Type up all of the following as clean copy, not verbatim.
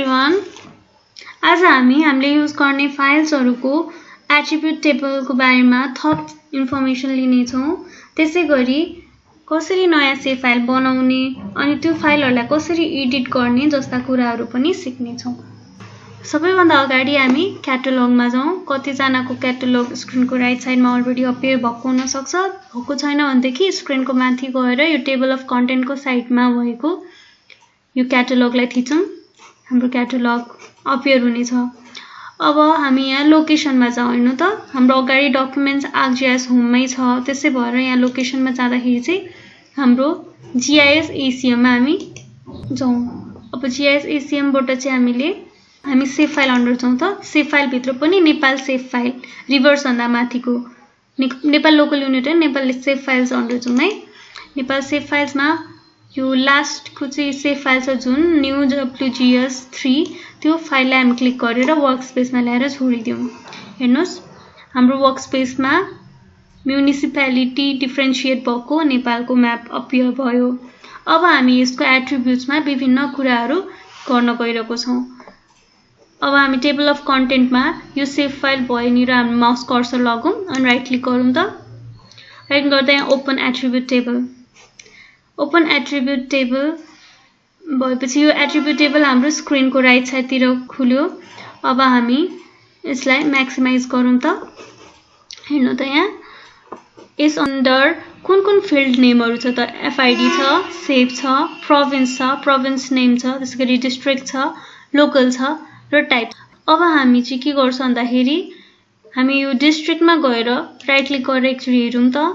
Everyone. आज हामीले use गर्ने फाइल्सहरुको एट्रिब्युट टेबलको बारेमा थप इन्फर्मेसन लिने छौं। त्यसैगरी कसरी नयाँ सेभ फाइल बनाउने अनि त्यो फाइलहरुलाई कसरी एडिट गर्ने जस्ता कुराहरु पनि सिक्ने छौं। सबैभन्दा अगाडि हामी क्याटलगमा जाउँ। कतिजनाको क्याटलग स्क्रिनको राइट साइडमा अलरेडी अपियर भएको हुन सक्छ। भएको छैन भनेदेखि स्क्रिनको माथि गएर यो टेबल अफ कन्टेन्टको साइडमा भएको यो क्याटलगलाई थिचौं। हाम्रो क्याटलग अपियर हुनेछ। अब हामी यहाँ लोकेसनमा जाउँ। हेर्नु त हाम्रो अगाडि डकुमेन्ट्स आर्कजीआईएस होममै छ। त्यसै भएर यहाँ लोकेसनमा जाँदाखेरि चाहिँ हाम्रो जीआईएस एसीएम मा हामी जाउँ। अब जीआईएस एसीएम बाट चाहिँ हामी सेभ फाइल अन्डर जाउँ त। सेभ फाइल भित्र पनि नेपाल सेभ फाइल रिभर्स भन्दा माथिको नेपाल लोकल युनिट र नेपाल सेभ फाइल्स अन्डर जाउँ है। नेपाल सेभ फाइल्समा यो लास्ट को चाहिँ सेभ फाइल छ जुन न्यू WGS3 त्यो फाइललाई हामी क्लिक गरेर वर्कस्पेसमा ल्याएर छोडिदियौं। हेर्नुस् हाम्रो वर्कस्पेसमा म्युनिसिपालिटी डिफरेन्शिएट भएको नेपालको म्याप अपियर भयो। अब हामी यसको एट्रिब्युट्समा विभिन्न कुराहरु गर्न गइरहेको छौं। अब हामी टेबल अफ कन्टेन्टमा यो सेभ फाइल भएनिर हामी माउस कर्सर लगाउँ अनि राइट क्लिक गरौँ त। राइट गर्दा यहाँ open attribute table. Open attribute table भएपछि यो एट्रिब्युट टेबल हाम्रो स्क्रिनको राइट साइडतिर खुल्यो। अब हामी यसलाई म्याक्सिमाइज गरौँ त। हेर्नु त यहाँ यस अन्डर कुन फिल्ड नेमहरु छ त। एफआईडी छ, सेभ छ, प्रोभिन्स छ, प्रोभिन्स नेम छ, त्यसैगरी डिस्ट्रिक्ट छ, लोकल छ र टाइप। अब हामी चाहिँ के गर्छौं भन्दाखेरि हामी यो डिस्ट्रिक्टमा गएर राइट क्लिक गरेर एकचोटी हेरौँ त।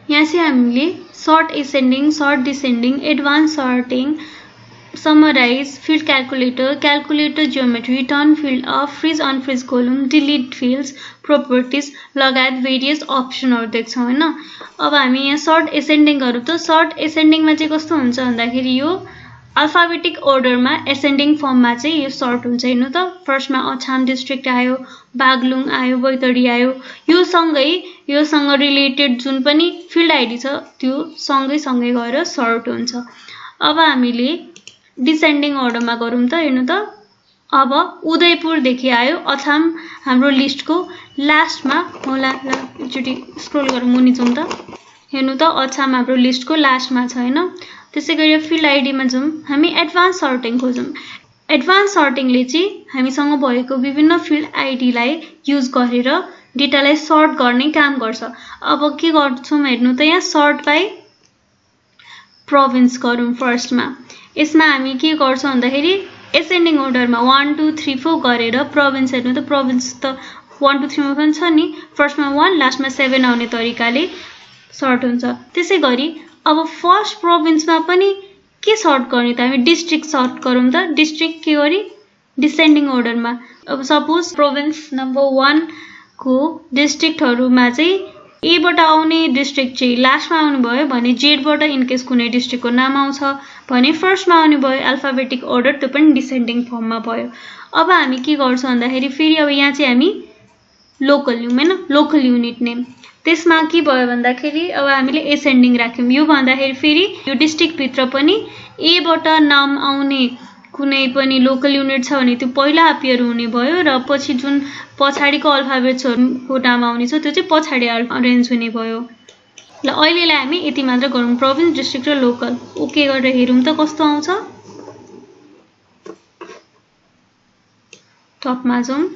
यहाँ चाहिँ हामीले sort ascending, sort descending, advance sorting, summarize, field calculator, calculator geometry, turn field off, freeze unfreeze column, delete fields, properties लगायत भेरियस अप्सनहरु देख्छौं हैन। अब हामी यहाँ सर्ट एसेन्डिङ गरौँ त। सर्ट एसेन्डिङमा चाहिँ कस्तो हुन्छ भन्दाखेरि यो अल्फाबेटिक अर्डरमा एसेन्डिङ फर्ममा चाहिँ यो सर्ट हुन्छ। हेर्नु त फर्स्टमा अछाम डिस्ट्रिक्ट आयो, बागलुङ आयो, बैतडी आयो। योसँग रिलेटेड जुन पनि फिल्ड आईडी छ त्यो सँगै गएर सर्ट हुन्छ। अब हामीले डिसेन्डिङ अर्डरमा गरौँ त। हेर्नु त अब उदयपुर देखि आयो अछाम हाम्रो लिस्टको लास्टमा होला। एकचोटी स्क्रोल गरेर मुनि जाउँ त। हेर्नु त अछाम हाम्रो लिस्टको लास्टमा छ हैन। त्यसैगरी फिल्ड आईडीमा जाउँ। हामी एडभान्स सर्टिङ खोजौँ। एडभान्स सर्टिङले चाहिँ हामीसँग भएको विभिन्न फिल्ड आईडीलाई युज गरेर डेटालाई सर्ट गर्ने काम गर्छ। अब के गर्छौं हेर्नु त यहाँ सर्ट बाइ प्रोभिन्स गरौँ फर्स्टमा। यसमा हामी के गर्छौं भन्दाखेरि एसेन्डिङ अर्डरमा 1 2 3 4 गरेर प्रोभिन्स। हेर्नु त प्रोभिन्स त 1 2 3 मा पनि छ नि। फर्स्टमा 1 लास्टमा 7 आउने तरिकाले सर्ट हुन्छ। त्यसैगरी अब फर्स्ट प्रोभिन्समा पनि के सर्ट गर्ने त। हामी डिस्ट्रिक्ट सर्ट गरौँ त। डिस्ट्रिक्ट के गरी डिसेन्डिङ अर्डरमा। अब सपोज प्रोभिन्स नम्बर 1 को डिस्ट्रिक्टहरुमा चाहिँ ए बाट आउने डिस्ट्रिक्ट चाहिँ लास्टमा आउने भयो भने जेड बाट इन केस कुनै डिस्ट्रिक्टको नाम आउँछ भने फर्स्टमा आउने भयो। अल्फाबेटिक अर्डर त्यो पनि डिसेन्डिङ फर्ममा भयो। अब हामी के गर्छौं भन्दाखेरि फेरि अब यहाँ चाहिँ हामी लोकल न्युम हैन, लोकल युनिट नेम। त्यसमा के भयो भन्दाखेरि अब हामीले एसेन्डिङ राख्यौं। यो भन्दाखेरि फेरि यो डिस्ट्रिक्ट भित्र पनि ए बाट नाम आउने कुनै पनि लोकल युनिट छ भने त्यो पहिला अपियर हुने भयो र पछि जुन पछाडीको अल्फाबेट्सहरुको नाम आउने छ त्यो चाहिँ पछाडी अरेन्ज हुने भयो। ल अहिलेलाई हामी यति मात्र गरौँ। प्रोभिन्स, डिस्ट्रिक्ट र लोकल ओके गरेर हेरौँ त कस्तो आउँछ। टपमा जाउँ।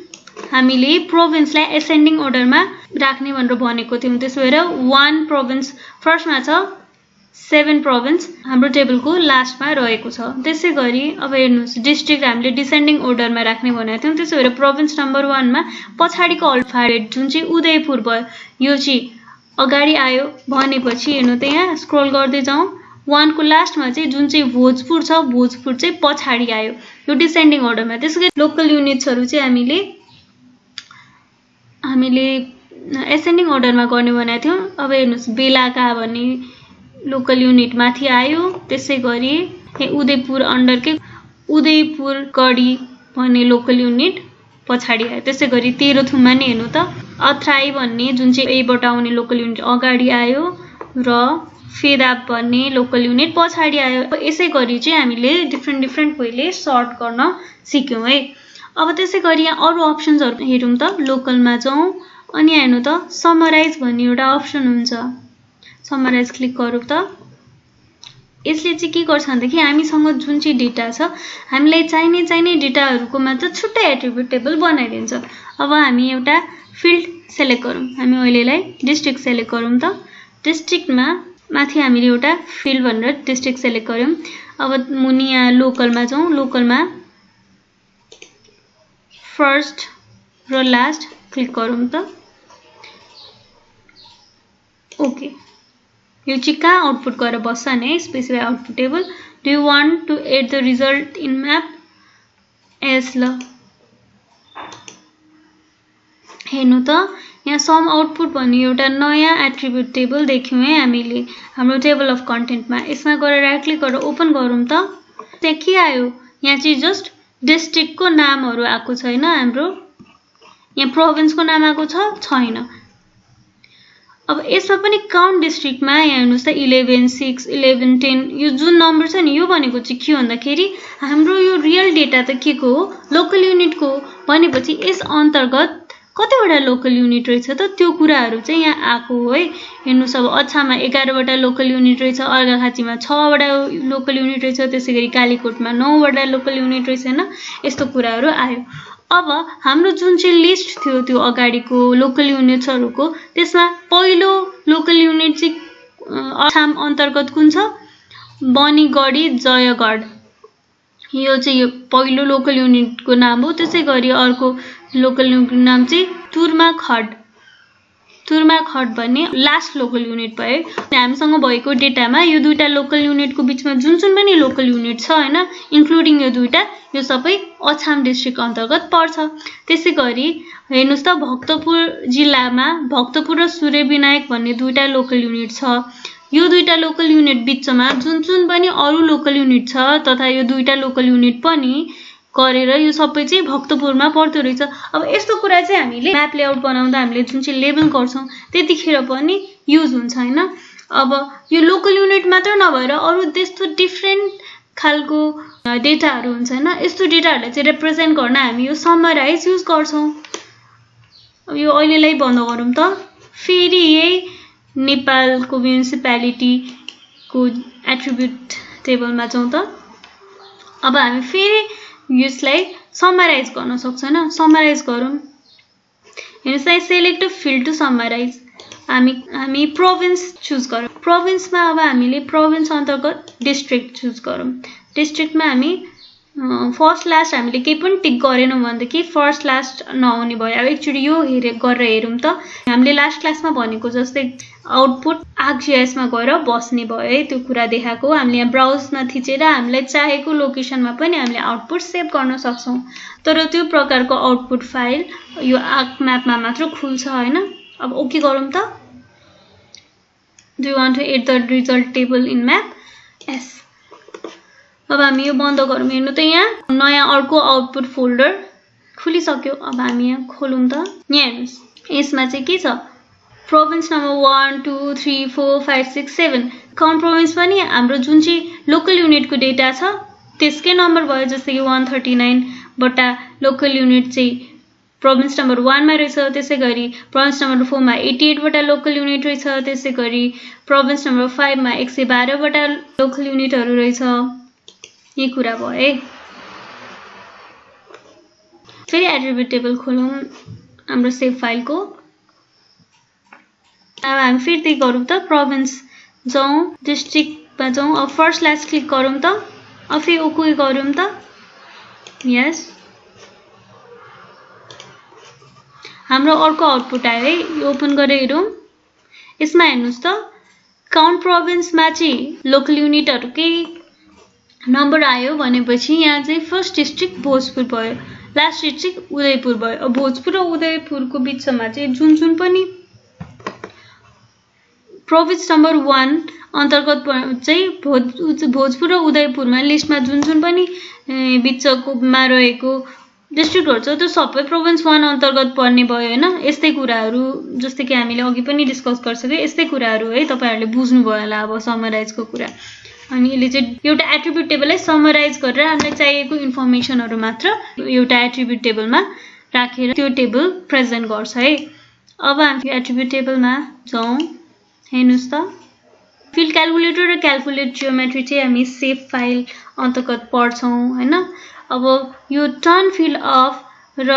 हामीले प्रोभिन्सलाई एसेन्डिङ अर्डरमा राख्ने भनेर भनेको थियौं। त्यसो भएर 1 प्रोभिन्स फर्स्टमा छ, 7 प्रोभिन्स हाम्रो टेबलको लास्टमा रहेको छ। त्यसैगरी अब हेर्नुस् डिस्ट्रिक्ट हामीले डिसेन्डिङ अर्डरमा राख्ने भनेको थियौं। त्यसो भएर प्रोभिन्स नम्बर 1 मा पछाडीको अल्फाबेट जुन चाहिँ उदयपुर भयो यो चाहिँ अगाडि आयो भनेपछि हेर्नु त यहाँ स्क्रोल गर्दै जाउँ। 1 को लास्टमा चाहिँ जुन चाहिँ भोजपुर छ भोजपुर चाहिँ पछाडी आयो यो डिसेन्डिङ अर्डरमा। त्यसैगरी लोकल युनिट्सहरु चाहिँ हामीले एसेन्डिङ अर्डरमा गर्ने भनेको थियौं। अब हेर्नुस् बेलाका भन्ने लोकल युनिट माथि आयो। त्यसैगरी उदयपुर अन्डरकै उदयपुर गढी भन्ने लोकल युनिट पछाडी आयो। त्यसैगरी तेह्रथुममा नि हेर्नु त अथराई भन्ने जुन चाहिँ ए बाट आउने लोकल युनिट अगाडि आयो र फेदाब भन्ने लोकल युनिट पछाडि आयो। यसै गरी चाहिँ हामीले डिफ्रेन्ट वेले सर्ट गर्न सिक्यौं है। अब त्यसै गरी यहाँ अरु अप्सन्सहरु हेरौं त। लोकलमा जाउँ अनि हेर्नु त समराइज भन्ने एउटा अप्सन हुन्छ। समराइज क्लिक गरौँ त। यसले चाहिँ के गर्छ भन्दाखेरि हामीसँग जुन चाहिँ डेटा छ हामीलाई चाहिने डेटाहरुको मात्र छुट्टै एट्रिब्युट टेबल बनाइदिन्छ। अब हामी एउटा फिल्ड सेलेक्ट गरौँ। हामी अहिलेलाई डिस्ट्रिक्ट सेलेक्ट गरौँ त। डिस्ट्रिक्टमा माथि हामीले एउटा फिल्ड भनेर डिस्ट्रिक्ट सेलेक्ट गर्यौं। अब मुनि यहाँ लोकलमा जाउँ। लोकलमा फर्स्ट र लास्ट क्लिक गरौँ त। ओके, यो चाहिँ कहाँ आउटपुट गरेर बस्छ नि specify output table. Do you want to add the result in map? Yes ल। हेर्नु त यहाँ सम आउटपुट भन्ने एउटा नयाँ एट्रिब्युट टेबल देख्यौं है हामीले हाम्रो टेबल अफ कन्टेन्टमा। यसमा गएर राइट क्लिक गरेर ओपन गरौँ त। त्यहाँ के आयो? यहाँ चाहिँ जस्ट डिस्ट्रिक्टको नामहरु आएको छैन हाम्रो। यहाँ प्रोभिन्सको नाम आएको छैन। अब यसमा पनि काउन्ट डिस्ट्रिक्टमा यहाँ हेर्नुस् त 11 6 11 10 यो जुन नम्बर छ नि यो भनेको चाहिँ के भन्दाखेरि हाम्रो यो रियल डेटा त के को हो? लोकल युनिटको हो। भनेपछि यस अन्तर्गत कतिवटा लोकल युनिट रहेछ त त्यो कुराहरु चाहिँ यहाँ आएको हो है। हेर्नुस् अब अछाममा 11 वटा लोकल युनिट रहेछ, अर्घाखाँचीमा 6 वटा लोकल युनिट रहेछ, त्यसैगरी कालीकोटमा 9 वटा लोकल युनिट रहेछ हैन। यस्तो कुराहरु आयो। अब हाम्रो जुन चाहिँ लिस्ट थियो त्यो अगाडिको लोकल युनिट्सहरुको त्यसमा पहिलो लोकल युनिट चाहिँ अछाम अन्तर्गत कुन छ? बनीगढी जयगढ। यो चाहिँ यो पहिलो लोकल युनिटको नाम हो। त्यसैगरी अर्को लोकल युनिटको नाम चाहिँ तुर्माखड। तुर्माखड भन्ने लास्ट लोकल युनिट भयो। हामीसँग भएको डेटामा यो दुईटा लोकल युनिटको बीचमा जुन पनि लोकल युनिट छ हैन इन्क्लुडिङ यो दुईटा यो सबै अछाम डिस्ट्रिक्ट अन्तर्गत पर्छ। त्यसैगरी हेर्नुस् त भक्तपुर जिल्लामा भक्तपुर र सूर्यविनायक भन्ने दुईटा लोकल युनिट छ। यो दुईटा लोकल युनिट बीचमा जुन पनि अरु लोकल युनिट छ तथा यो दुईटा लोकल युनिट पनि गरेर यो सबै चाहिँ भक्तपुरमा पर्दो रहेछ। अब यस्तो कुरा चाहिँ हामीले म्याप लेआउट बनाउँदा हामीले जुन चाहिँ लेबल गर्छौं त्यतिखेर पनि युज हुन्छ हैन। अब यो लोकल युनिट मात्र नभएर अरु त्यस्तो डिफ्रेन्ट खालको डेटाहरु हुन्छ हैन। यस्तो डेटाहरुलाई चाहिँ रिप्रेजेन्ट गर्न हामी यो समराइज युज गर्छौं। अब यो अहिलेलाई बन्द गरौँ त। फेरि यही नेपालको म्युनिसिपालिटी को एट्रिब्युट टेबलमा जाउँ त। अब हामी फेरि यसलाई समराइज गर्न सक्छौं हैन। समराइज गरौँ। हेर्नुस् त सेलेक्ट फिल्ड टु समराइज। हामी प्रोभिन्स चुज गरौँ। प्रोभिन्समा अब हामीले प्रोभिन्स अन्तर्गत डिस्ट्रिक्ट चुज गरौँ। डिस्ट्रिक्टमा हामी फर्स्ट लास्ट हामीले केही पनि टिक गरेनौं भनेदेखि फर्स्ट लास्ट नहुने भयो। अब एकचोटी यो गरेर हेरौँ त। हामीले लास्ट क्लासमा भनेको जस्तै आउटपुट ArcGIS मा गएर बस्ने भयो है। त्यो कुरा देखाएको हामीले यहाँ ब्राउजमा थिचेर हामीलाई चाहेको लोकेसनमा पनि हामीले आउटपुट सेभ गर्न सक्छौं। तर त्यो प्रकारको आउटपुट फाइल यो ArcMap मा मात्र खुल्छ हैन। अब ओके गरौँ त। Do you want to add the result table in map? Yes. अब हामी यो बन्द गरौँ। हेर्नु त यहाँ नयाँ अर्को आउटपुट फोल्डर खुलिसक्यो। अब हामी यहाँ खोलौँ त। यहाँ हेर्नुस् यसमा चाहिँ के छ? प्रोभिन्स नम्बर 1 2 3 4 5 6 7 काउन्ट प्रोभिन्स पनि हाम्रो जुन चाहिँ लोकल युनिटको डेटा छ त्यसकै नम्बर भयो। जस्तै कि 139 वटा लोकल युनिट चाहिँ प्रोभिन्स नम्बर 1 मा रहेछ। त्यसैगरी प्रोभिन्स नम्बर 4 मा 88 वटा लोकल युनिट रहेछ। त्यसैगरी प्रोभिन्स नम्बर 5 मा 112 वटा लोकल युनिटहरु रहेछ। यही कुरा भयो है। फेरि एट्रिब्युट टेबल खोलौँ हाम्रो सेभ फाइलको। अब हामी फेरि त्यही गरौँ त। प्रोभिन्स जाउँ, डिस्ट्रिक्टमा जाउँ। अब फर्स्ट लास्ट क्लिक गरौँ त। अब फेरि ओके गरौँ त। यस। हाम्रो अर्को आउटपुट आयो है। यो ओपन गरेर हेरौँ। यसमा हेर्नुस् त काउन्ट प्रोभिन्समा चाहिँ लोकल युनिटहरुकै नम्बर आयो भनेपछि यहाँ चाहिँ फर्स्ट डिस्ट्रिक्ट भोजपुर भयो, लास्ट डिस्ट्रिक्ट उदयपुर भयो। अब भोजपुर र उदयपुरको बीचमा चाहिँ जुन पनि प्रोभिन्स नम्बर 1 अन्तर्गत चाहिँ भोजपुर र उदयपुरमा लिस्टमा जुन पनि बीचकोमा रहेको डिस्ट्रिक्टहरु छ त्यो सबै प्रोभिन्स 1 अन्तर्गत पर्ने भयो हैन। यस्तै कुराहरु जस्तै कि हामीले अघि पनि डिस्कस गरिसक्यो, यस्तै कुराहरु है तपाईहरुले बुझ्नु भयो होला अब समराइजको कुरा। अनि यसले चाहिँ एउटा एट्रिब्युट टेबललाई समराइज गरेर हामीलाई चाहिएको इन्फर्मेसनहरु मात्र एउटा एट्रिब्युट टेबलमा राखेर त्यो टेबल प्रेजेन्ट गर्छ है। अब हामी एट्रिब्युट टेबलमा जाउँ। हेर्नुस् त फिल्ड क्याल्कुलेटर र क्याल्कुलेट जियोमेट्री चाहिँ हामी सेभ फाइल अन्तर्गत पढ्छौं हैन। अब यो टर्न फिल अफ र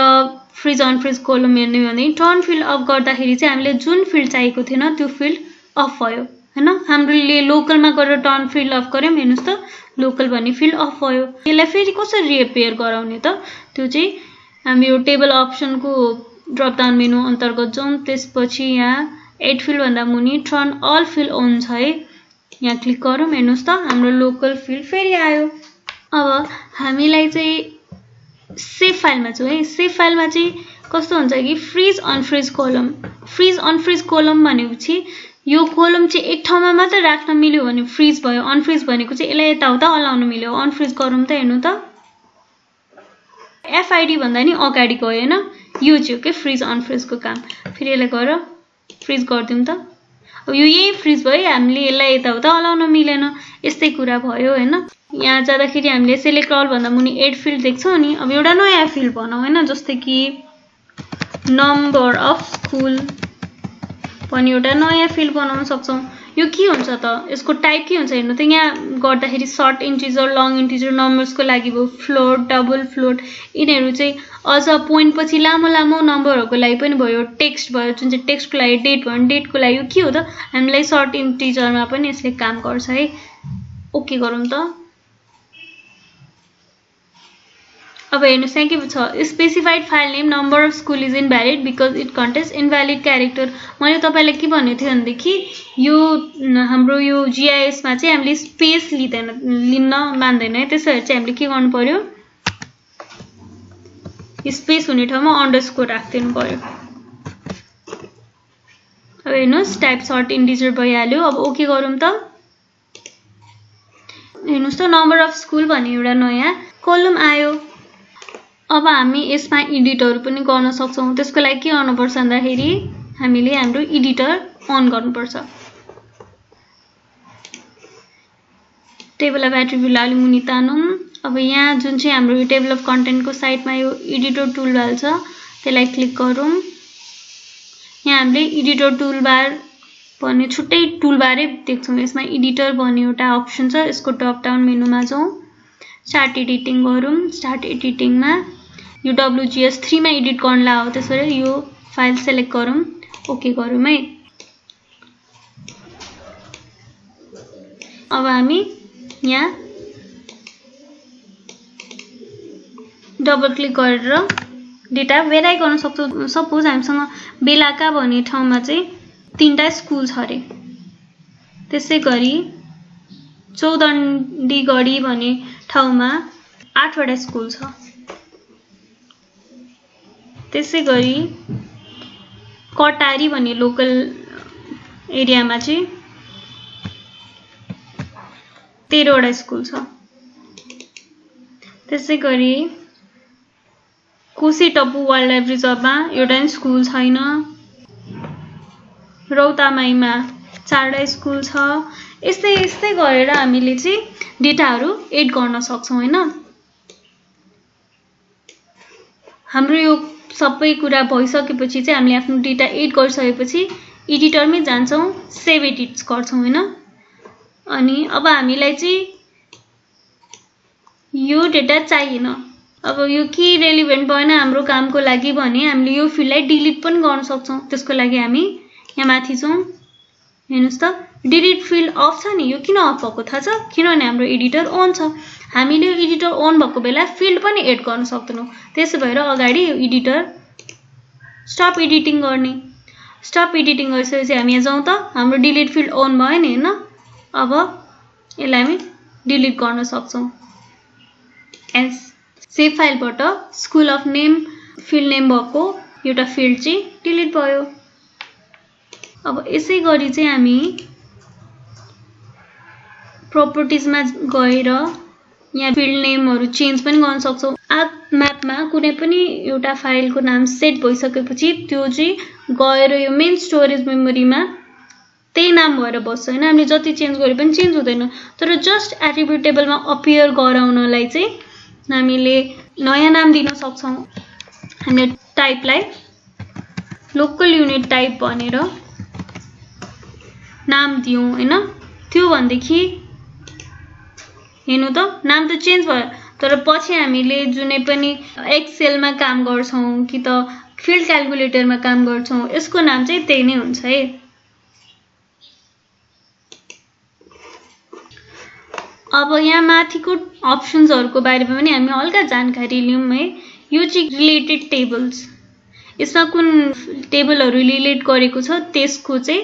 फ्रिज अन फ्रिज कोलम हेर्ने भने टर्न फिल अफ गर्दाखेरि चाहिँ हामीले जुन फिल्ड चाहिएको थिएन त्यो फिल्ड अफ भयो हैन। हामीले लोकलमा गरेर टर्न फिल अफ गर्यौं। हेर्नुस् त लोकल भन्ने फिल्ड अफ भयो। यसलाई फेरि कसरी रिपेयर गराउने त त्यो चाहिँ हामी यो टेबल अप्सनको ड्रप डाउन मेनु अन्तर्गत जाउँ। त्यसपछि यहाँ एड फिल्ड भन्दा मुनि टर्न अल फिल्ड अन छ है, यहाँ क्लिक गरौँ। हेर्नुस् त हाम्रो लोकल फिल्ड फेरि आयो। अब हामीलाई चाहिँ सेभ फाइलमा छु है। सेभ फाइलमा चाहिँ कस्तो हुन्छ कि freeze unfreeze column. Freeze unfreeze column भनेपछि यो कोलम चाहिँ एक ठाउँमा मात्र राख्न मिल्यो भने फ्रिज भयो। अन फ्रिज भनेको चाहिँ यसलाई यताउता हल्लाउन मिल्यो। अन फ्रिज गरौँ त हेर्नु त एफआईडी भन्दा नि अगाडि गयो हैन। यो चाहिँ हो के फ्रिज अन फ्रिजको काम। फेरि यसलाई गएर फ्रिज गर्दियौं त अब यो यही फ्रिज भयो। हामीले यसलाई यताउता हल्लाउन मिलेन, यस्तै कुरा भयो हैन। यहाँ जाँदाखेरि हामीले सेलेक्ट अल भन्दा मुनि एड फिल्ड देख्छौं नि। अब एउटा नयाँ फिल्ड बनाऊ हैन, जस्तै कि नम्बर अफ स्कुल पनि एउटा नयाँ फिल्ड बनाउन सक्छौं। यो के हुन्छ त यसको टाइप के हुन्छ हेर्नु त। यहाँ गर्दाखेरि सर्ट इन्टिजर, लङ इन्टिजर, नम्बर्सको लागि भयो फ्लोट, डबल फ्लोट। यिनीहरू चाहिँ अझ पोइन्ट पछि लामो लामो नम्बरहरुको लागि पनि भयो। टेक्स्ट भयो जुन चाहिँ टेक्स्टको लागि डेट भयो, डेटको लागि यो के हो त हामीलाई सर्ट इन्टिजरमा पनि यसले काम गर्छ है। ओके गरौँ त। अब हेर्नुस् यहाँ के छ specified file name number of school is invalid because it contents invalid character. मैले तपाईलाई के भनेको थिएँ भनेदेखि यो हाम्रो यो जीआईएसमा चाहिँ हामीले स्पेस लिन्न मान्दैन है। त्यसैले चाहिँ हामीले के गर्नु पर्यो स्पेस हुने ठाउँमा अन्डरस्कोर राख्दिनु पर्यो। अब हेर्नुस् टाइप सर्ट इन्टिजर भइहाल्यो। अब ओके गरौँ त। हेर्नुस् त नम्बर अफ स्कुल भन्ने एउटा नयाँ कोलम आयो। अब हामी यसमा एडिटहरु पनि गर्न सक्छौं। त्यसको लागि के गर्नुपर्छ भन्दाखेरि हामीले हाम्रो एडिटर अन गर्नुपर्छ। टेबल अफ एट्रिब्युट अलि मुनि तानौं। अब यहाँ जुन चाहिँ हाम्रो यो टेबल अफ कन्टेन्टको साइडमा यो एडिटर टुलबार छ त्यसलाई क्लिक गरौँ। यहाँ हामीले एडिटर टुलबार भन्ने छुट्टै टुलबारै देख्छौं। यसमा एडिटर भन्ने एउटा अप्सन छ। यसको ड्रप डाउन मेनुमा जाउँ, स्टार्ट एडिटिङ गरौँ। स्टार्ट एडिटिङमा यो WGS3 मा एडिट गर्नला हो। त्यसैले यो फाइल सेलेक्ट गरौँ, ओके गरौँ है। अब हामी यहाँ डबल क्लिक गरेर डेटा भेराइ गर्न सक्छौं। सपोज हामीसँग बेलाका भन्ने ठाउँमा चाहिँ 3टा स्कुल छ रे। त्यसै गरी चौदण्डीगढी भन्ने ठाउँमा 8वटा स्कुल छ। त्यसै गरी कटारी भन्ने लोकल एरियामा चाहिँ 13वटा स्कुल छ। त्यसै गरी कोसेटप्पु वाइल्ड लाइफ रिजर्भमा एउटा स्कुल छैन। रौतामाईमा 4वटा स्कुल छ। यस्तै गरेर हामीले चाहिँ डेटाहरु एड गर्न सक्छौं हैन। हाम्रो यो सबै कुरा भइसकेपछि चाहिँ हामीले आफ्नो डेटा एड गरिसकेपछि एडिटरमै जान्छौं, सेभ एडिट्स गर्छौं हैन। अनि अब हामीलाई चाहिँ यो डेटा चाहिएन। अब यो के रेलेभेन्ट भएन हाम्रो कामको लागि भने हामीले यो फिल्डलाई डिलिट पनि गर्न सक्छौं। त्यसको लागि हामी यहाँ माथि छौं। हेर्नुस् त डिलिट फिल्ड अफ छ नि। यो किन अफ भएको थाहा छ? किनभने हाम्रो एडिटर अन छ। हामीले यो एडिटर अन भएको बेला फिल्ड पनि एड गर्न सक्दैनौं। त्यसै भएर अगाडि यो एडिटर स्टप एडिटिङ गर्ने। स्टप एडिटिङ गरिसकेपछि हामी यहाँ जाउँ त। हाम्रो डिलिट फिल्ड अन भयो नि हैन। अब यसलाई हामी डिलिट गर्न सक्छौं। एस सेभ फाइलबाट school of name field name भएको एउटा फिल्ड चाहिँ डिलिट भयो। अब यसै गरी चाहिँ हामी प्रपर्टिजमा गएर यहाँ फिल्ड नेमहरु चेन्ज पनि गर्न सक्छौं। आर्क म्यापमा कुनै पनि एउटा फाइलको नाम सेट भइसकेपछि त्यो चाहिँ गएर यो मेन स्टोरेज मेमोरीमा त्यही नाम भएर बस्छ हैन। हामीले जति चेन्ज गरे पनि चेन्ज हुँदैन। तर जस्ट एट्रिब्युट टेबलमा अपियर गराउनलाई चाहिँ हामीले नयाँ नाम दिन सक्छौं। हामीले टाइपलाई लोकल युनिट टाइप भनेर नाम दियौं हैन। त्यो भन्देखि हेर्नु त नाम त चेन्ज भयो, तर पछि हामीले जुनै पनि एक्सेलमा काम गर्छौं कि त फिल्ड क्याल्कुलेटरमा काम गर्छौं, यसको नाम चाहिँ त्यही नै हुन्छ है। अब यहाँ माथिको अप्सन्सहरुको बारेमा पनि हामी हल्का जानकारी लियौं है। यो चाहिँ रिलेटेड टेबल्स, यसमा कुन टेबलहरु रिलेट गरेको छ त्यसको चाहिँ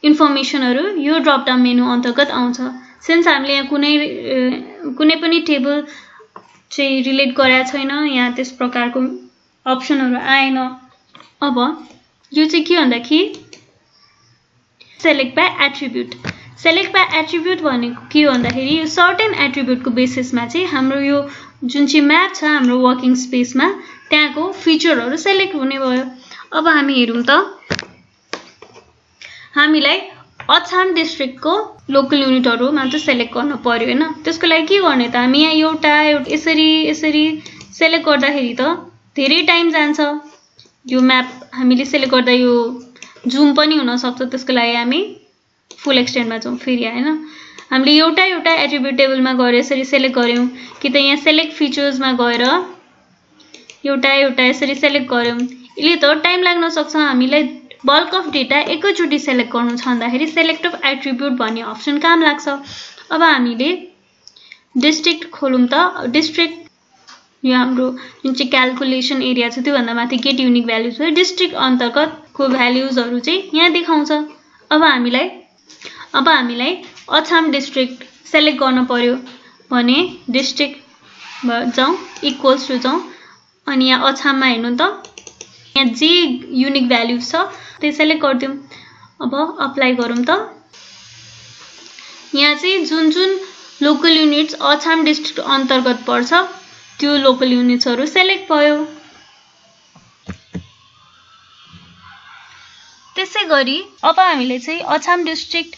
इन्फर्मेसनहरु यो ड्रप डाउन मेनु अन्तर्गत आउँछ। सिन्स हामीले यहाँ कुनै पनि टेबल चाहिँ रिलेट गरेका छैन, यहाँ त्यस प्रकारको अप्सनहरु आएन। अब यो चाहिँ के भन्दाखेरि select by attribute. Select by attribute भनेको के हो भन्दाखेरि यो सर्टेन एट्रिब्युटको बेसिसमा चाहिँ हाम्रो यो जुन चाहिँ म्याप छ हाम्रो वर्किङ स्पेसमा त्यहाँको फिचरहरु सेलेक्ट हुने भयो। अब हामी हेरौं त हामीलाई अछाम डिस्ट्रिक्टको लोकल युनिटहरु मात्र सेलेक्ट गर्न पर्यो हैन। त्यसको लागि के गर्ने त हामी यहाँ एउटा यसरी सेलेक्ट गर्दाखेरि त धेरै टाइम जान्छ। यो म्याप हामीले सेलेक्ट गर्दा यो जुम पनि हुन सक्छ, त्यसको लागि हामी फुल एक्सटेन्डमा जाउँ फेरि हैन। हामीले एउटा एट्रिब्युट टेबलमा गएर यसरी सेलेक्ट गर्यौं कि त यहाँ सेलेक्ट फिचर्समा गएर एउटा यसरी सेलेक्ट गर्यौं। यसले त टाइम लाग्न सक्छ। हामीलाई बल्क अफ डेटा एकैचोटी सेलेक्ट गर्नु छ भन्दाखेरि सेलेक्ट अफ एट्रिब्युट भन्ने अप्सन काम लाग्छ। अब हामीले डिस्ट्रिक्ट खोलौं त। डिस्ट्रिक्ट यो हाम्रो जुन चाहिँ क्याल्कुलेसन एरिया छ त्यो भन्दा माथि गेट युनिक भ्यालुज हो। डिस्ट्रिक्ट अन्तर्गतको भ्यालुजहरु चाहिँ यहाँ देखाउँछ। अब हामीलाई अछाम डिस्ट्रिक्ट सेलेक्ट गर्न पर्यो भने डिस्ट्रिक्ट जाउँ इक्वल्स टु जाउँ अनि यहाँ अछाममा हेर्नु त यहाँ जे युनिक भ्यालुज छ त्यो सेलेक्ट गर्दियौं। अब अप्लाई गरौँ त। यहाँ चाहिँ जुन लोकल युनिट्स अछाम डिस्ट्रिक्ट अन्तर्गत पर्छ त्यो लोकल युनिट्सहरु सेलेक्ट भयो। त्यसैगरी अब हामीले चाहिँ अछाम डिस्ट्रिक्ट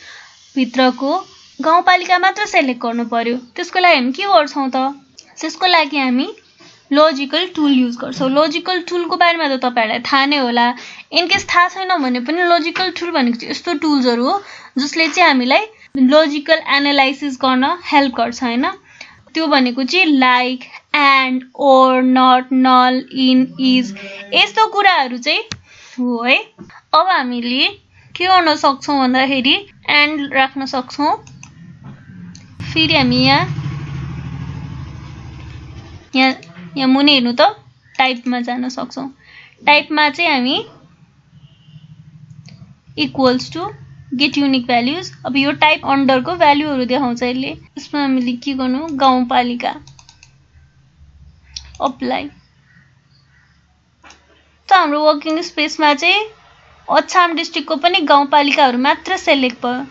भित्रको गाउँपालिका मात्र सेलेक्ट गर्नु पर्यो। त्यसको लागि हामी के गर्छौं त? त्यसको लागि हामी लजिकल टुल युज गर्छौं। लजिकल टुलको बारेमा त तपाईहरुलाई थाहा नै होला। इन केस थाहा छैन भने पनि लजिकल टुल भनेको चाहिँ यस्तो टुल्सहरु हो जसले चाहिँ हामीलाई लजिकल एनालाइसिस गर्न हेल्प गर्छ हैन। त्यो भनेको चाहिँ like, and, or, not, null, in, is यस्तो कुराहरु चाहिँ हो है। अब हामीले के गर्न सक्छौं भन्दाखेरि एन्ड राख्न सक्छौं। फेरि हामी यहाँ मुनि हेर्नु त टाइपमा जान सक्छौं। टाइपमा चाहिँ हामी equals to get unique values. अब यो टाइप अन्डरको भ्यालुहरु देखाउँछ यसले। यसमा हामीले के गर्नु गाउँपालिका अप्लाई। त हाम्रो वर्किङ स्पेसमा चाहिँ अछाम डिस्ट्रिक्टको पनि गाउँपालिकाहरु मात्र सेलेक्ट भयो।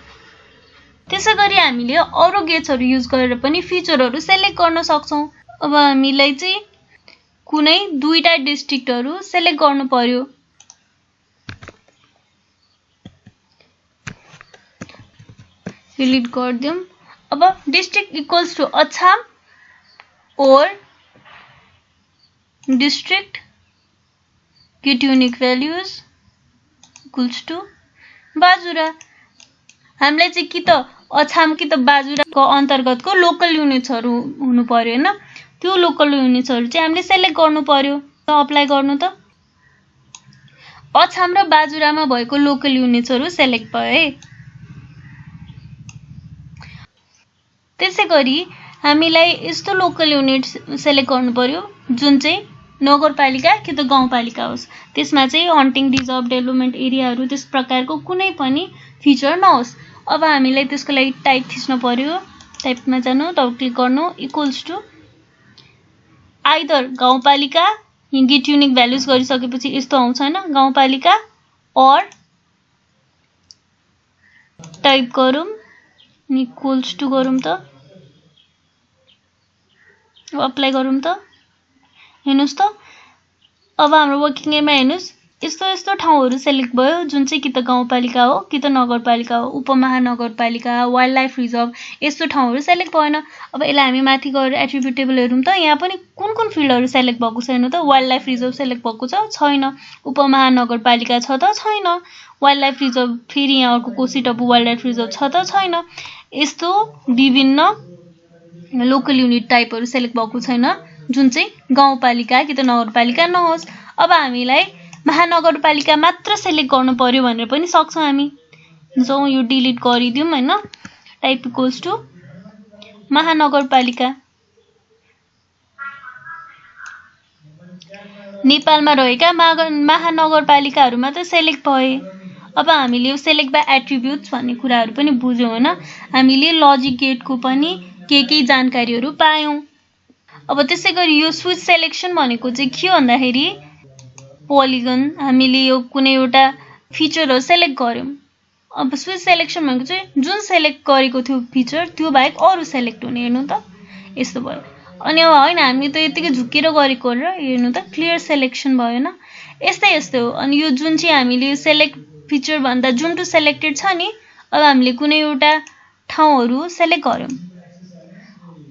त्यसैगरी हामीले अरु गेट्सहरु युज गरेर पनि फिचरहरु सेलेक्ट गर्न सक्छौं। अब हामीलाई चाहिँ कुनै दुईटा डिस्ट्रिक्टहरु सेलेक्ट गर्नु पर्यो। डिलिट गर्दियौं। अब district equals to Achham or district get unique values equals to Bajura. हामीलाई चाहिँ कि त अछाम कि त बाजुराको अन्तर्गतको लोकल युनिट्सहरु हुनु पर्यो हैन। त्यो लोकल युनिट्सहरु चाहिँ हामीले सेलेक्ट गर्नु पर्यो। त अप्लाई गर्नु त। अछाम र बाजुरामा भएको लोकल युनिट्सहरु सेलेक्ट भयो है। त्यसैगरी हामीलाई यस्तो लोकल युनिट्स सेलेक्ट गर्नु पर्यो जुन चाहिँ नगरपालिका कि त गाउँपालिका होस्। त्यसमा चाहिँ हन्टिङ रिजर्भ डेभलपमेन्ट एरियाहरु त्यस प्रकारको कुनै पनि फिचर नहोस्। अब हामीलाई त्यसको लागि टाइप थिच्न पर्यो। टाइपमा जानु, डबल क्लिक गर्नु, इक्वल्स टु आइदर गाउँपालिका गेट युनिक भ्यालुज गरिसकेपछि यस्तो आउँछ हैन गाउँपालिका और टाइप गरौँ इक्वल्स टु गरौँ त अप्लाई गरौँ त हेर्नुस् त अब हाम्रो वर्किङ एमा हेर्नुस् यस्तो यस्तो ठाउँहरू सेलेक्ट भयो जुन चाहिँ कि त गाउँपालिका हो कि त नगरपालिका हो उपमहानगरपालिका वाइल्ड लाइफ रिजर्भ यस्तो ठाउँहरू सेलेक्ट भएन अब यसलाई हामी माथि गएर एट्रिब्युट टेबल हेरौँ त यहाँ पनि कुन कुन फिल्डहरू सेलेक्ट भएको छ हेर्नु त वाइल्ड लाइफ रिजर्भ सेलेक्ट भएको छ छैन उपमहानगरपालिका छ त छैन वाइल्ड लाइफ रिजर्भ फेरि यहाँ अर्को कोशी टपु वाइल्ड लाइफ रिजर्भ छ त छैन यस्तो विभिन्न लोकल युनिट टाइपहरू सेलेक्ट भएको छैन जुन चाहिँ गाउँपालिका कि त नगरपालिका नहोस् अब हामीलाई महानगरपालिका मात्र सेलेक्ट गर्नु पर्यो भनेर पनि सक्छौँ हामी जाउँ यो डिलिट गरिदिउँ हैन टाइप इक्वल्स टु महानगरपालिका नेपालमा रहेका महानगरपालिकाहरू मात्र सेलेक्ट भए अब हामीले यो सेलेक्ट बाइ एट्रिब्युट्स भन्ने कुराहरू पनि बुझ्यौँ हैन हामीले लजिक गेटको पनि के जानकारीहरू पायौँ अब त्यसैगरी यो स्विच सेलेक्सन भनेको चाहिँ के हो भन्दाखेरि पोलिगन हामीले यो कुनै एउटा फिचरहरू सेलेक्ट गर्यौं अब स्विच सेलेक्सन भनेको चाहिँ जुन सेलेक्ट गरेको थियो फिचर त्यो बाहेक अरु सेलेक्ट हुने हेर्नु त यस्तो भयो अनि अब हैन हामी त यतिकै झुकेर गरेको र हेर्नु त क्लियर सेलेक्सन भयो हैन यस्तै यस्तै हो अनि यो जुन चाहिँ हामीले सेलेक्ट फिचर भन्दा जुन टु सेलेक्टेड छ नि अब हामीले कुनै एउटा ठाउँहरू सेलेक्ट गर्यौं